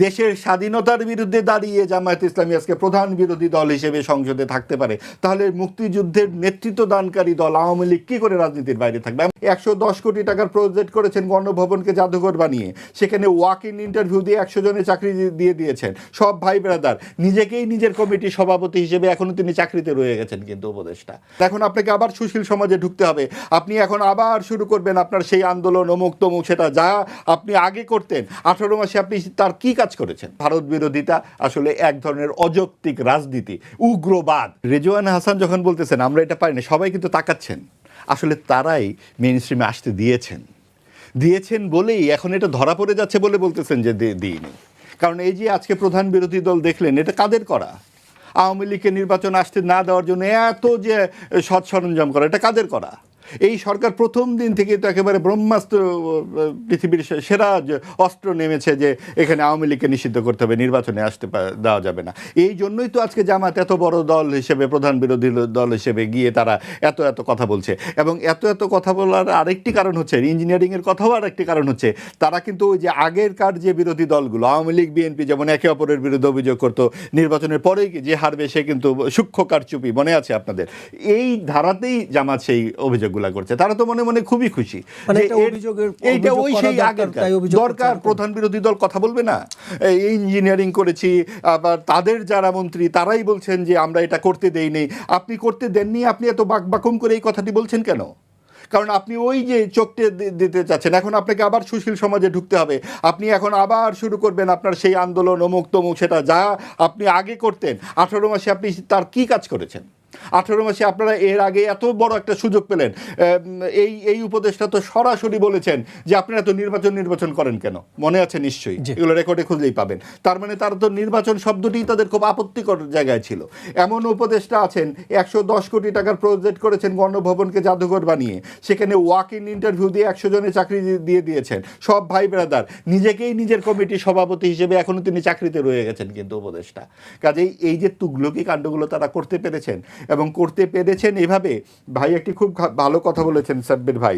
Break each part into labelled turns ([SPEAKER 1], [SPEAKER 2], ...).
[SPEAKER 1] দেশের স্বাধীনতার বিরুদ্ধে দাঁড়িয়ে জামায়াত ইসলামী আজকে প্রধান বিরোধী দল হিসেবে সংসদে থাকতে পারে, তাহলে মুক্তিযুদ্ধের নেতৃত্ব দানকারী দল আওয়ামী লীগ কি করে রাজনীতির বাইরে থাকবে? 110 কোটি টাকার প্রজেক্ট করেছেন গণভবনকে জাদুঘর বানিয়ে, সেখানে ওয়াক ইন ইন্টারভিউ দিয়ে 100 জনের চাকরি দিয়ে দিয়েছেন, সব ভাই ব্রাদার। নিজেকেই নিজের কমিটির সভাপতি হিসেবে এখনো তিনি চাকরিতে রয়ে গেছেন কিন্তু উপদেষ্টা। এখন আপনাকে আবার সুশীল সমাজে ঢুকতে হবে, আপনি এখন আবার শুরু করবেন আপনার সেই আন্দোলন অমুক তমুক, সেটা যা আপনি আগে করতেন। 18 মাসে আপনি তার কি কাজ করেছেন? ভারত বিরোধিতা আসলে এক ধরনের অযৌক্তিক রাজনীতি, উগ্রবাদ। রেজওয়ান হাসান যখন বলতেছেন আমরা এটা পারি না, সবাই কিন্তু তাকাচ্ছেন। আসলে তারাই মেইন স্ট্রিমে আসতে দিয়েছেন বলেই এখন এটা ধরা পড়ে যাচ্ছে বলে বলতেছেন যে দিইনি। কারণ এই যে আজকে প্রধান বিরোধী দল দেখলেন, এটা কাদের করা? আওয়ামী লীগকে নির্বাচন আসতে না দেওয়ার জন্য এত যে সৎ সরঞ্জাম করা, এটা কাদের করা? এই সরকার প্রথম দিন থেকে তো একেবারে ব্রহ্মাস্ত্র, পৃথিবীর সেরা অস্ত্র নেমেছে যে এখানে আওয়ামী লীগকে নিষিদ্ধ করতে হবে, নির্বাচনে আসতে দেওয়া যাবে না। এই জন্যই তো আজকে জামাত এত বড় দল হিসেবে, প্রধান বিরোধী দল হিসেবে গিয়ে তারা এত কথা বলছে। এবং এত কথা বলার আরেকটি কারণ হচ্ছে, ইঞ্জিনিয়ারিংয়ের কথাও আরেকটি কারণ হচ্ছে, তারা কিন্তু ওই যে আগেরকার যে বিরোধী দলগুলো আওয়ামী লীগ বিএনপি যেমন একে অপরের বিরুদ্ধে অভিযোগ করতো, নির্বাচনের পরেই যে হারবে সে কিন্তু সূক্ষ্ম কারচুপি, মনে আছে আপনাদের? এই ধারাতেই জামাত সেই অভিযোগ করছে। তারা তো মনে মনে খুবই খুশি। এইটা ওই সেই আগের দরকার, প্রধান বিরোধী দল কথা বলবে না? ইঞ্জিনিয়ারিং করেছি, আবার তাদের যারা মন্ত্রী তারাই বলছেন যে আমরা এটা করতে দেইনি। আপনি করতে দেননি, আপনি এত বাকবাকুম করে এই কথাটি বলছেন কেন? কারণ আপনি ওই যে চোখটে দিতে চাচ্ছেন। এখন আপনাকে আবার সুশীল সমাজে ঢুকতে হবে, আপনি এখন আবার শুরু করবেন আপনার সেই আন্দোলন অমুক তমুক, সেটা যা আপনি আগে করতেন। 18 মাসে আপনি তার কি কাজ করেছেন? 18 মাসে আপনারা এর আগে এত বড় একটা সুযোগ পেলেন। এই উপদেষ্টা তো সরাসরি বলেছেন যে আপনারা তো নির্বাচন করেন কেন, মনে আছে নিশ্চয়ই, এগুলো রেকর্ডে খুঁজলেই পাবেন। তার মানে তারা তো নির্বাচন শব্দটি তাদের খুব আপত্তিকর জায়গায় ছিল। এমন উপদেষ্টা আছেন 110 কোটি টাকার প্রজেক্ট করেছেন গণভবনকে জাদুঘর বানিয়ে, সেখানে ওয়াক ইন ইন্টারভিউ দিয়ে 100 জনের চাকরি দিয়ে দিয়েছেন, সব ভাই ব্রাদার। নিজেকেই নিজের কমিটির সভাপতি হিসেবে এখনো তিনি চাকরিতে রয়ে গেছেন কিন্তু উপদেষ্টা। কাজেই এই যে তুগলকি কাণ্ডগুলো তারা করতে পেরেছেন, এবং করতে পেরেছেন এভাবে। ভাই একটি খুব ভালো কথা বলেছেন সাব্বির ভাই,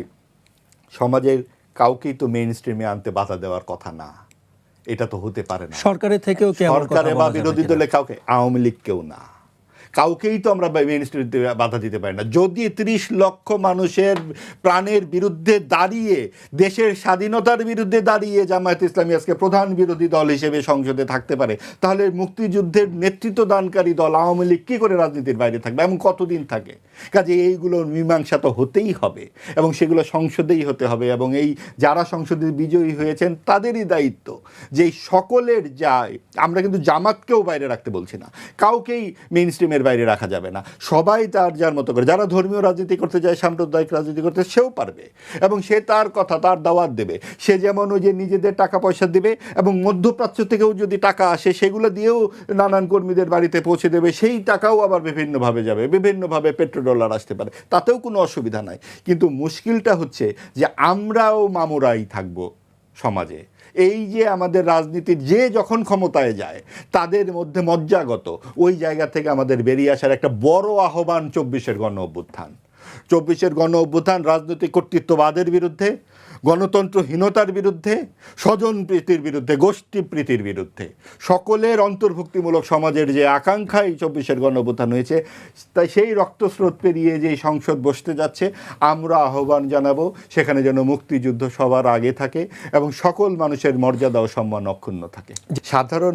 [SPEAKER 1] সমাজের কাউকেই তো মেইন স্ট্রিমে আনতে বাধা দেওয়ার কথা না, এটা তো হতে পারে না।
[SPEAKER 2] সরকারের থেকেও,
[SPEAKER 1] সরকারে বা বিরোধী দলে কাউকে, আওয়ামী লীগ কেউ না, কাউকেই তো আমরা মেইন স্ট্রিমে বাধা দিতে পারি না। যদি 30 লক্ষ মানুষের প্রাণের বিরুদ্ধে দাঁড়িয়ে, দেশের স্বাধীনতার বিরুদ্ধে দাঁড়িয়ে জামায়াত ইসলামী আজকে প্রধান বিরোধী দল হিসেবে সংসদে থাকতে পারে, তাহলে মুক্তিযুদ্ধের নেতৃত্ব দানকারী দল আওয়ামী লীগ কি করে রাজনীতির বাইরে থাকবে এবং কতদিন থাকে? কাজে এইগুলোর মীমাংসা তো হতেই হবে, এবং সেগুলো সংসদেই হতে হবে। এবং এই যারা সংসদে বিজয়ী হয়েছেন তাদেরই দায়িত্ব যে সকলের যায়, আমরা কিন্তু জামাতকেও বাইরে রাখতে বলছি না, কাউকেই মেইন স্ট্রিমের বাইরে রাখা যাবে না। সবাই তার যার মতো করে, যারা ধর্মীয় রাজনীতি করতে যায়, সাম্প্রদায়িক রাজনীতি করতে, সেও পারবে, এবং সে তার কথা, তার দাওয়াত দেবে। সে যেমন ওই যে নিজেদের টাকা পয়সা দেবে, এবং মধ্যপ্রাচ্য থেকেও যদি টাকা আসে সেগুলো দিয়েও নানান কর্মীদের বাড়িতে পৌঁছে দেবে, সেই টাকাও আবার বিভিন্নভাবে যাবে, বিভিন্নভাবে পেট্রোডলার আসতে পারে, তাতেও কোনো অসুবিধা নাই। কিন্তু মুশকিলটা হচ্ছে যে আমরাও মামুরাই থাকবো সমাজে। এই যে আমাদের রাজনীতির যে যখন ক্ষমতায় যায় তাদের মধ্যে মজ্জাগত ওই জায়গা থেকে আমাদের বেরিয়ে আসার একটা বড় আহ্বান 24-এর গণ অভ্যুত্থান। 24-এর গণ অভ্যুত্থান রাজনৈতিক কর্তৃত্ববাদের বিরুদ্ধে, গণতন্ত্রহীনতার বিরুদ্ধে, স্বজন প্রীতির বিরুদ্ধে, গোষ্ঠী প্রীতির বিরুদ্ধে, সকলের অন্তর্ভুক্তিমূলক সমাজের যে আকাঙ্ক্ষাই 24-এর গণ অভ্যুত্থান হয়েছে, তাই সেই রক্তস্রোত পেরিয়ে যে সংসদ বসতে যাচ্ছে, আমরা আহ্বান জানাবো সেখানে যেন মুক্তিযুদ্ধ সবার আগে থাকে এবং সকল মানুষের মর্যাদা ও সম্মান অক্ষুণ্ণ থাকে। সাধারণ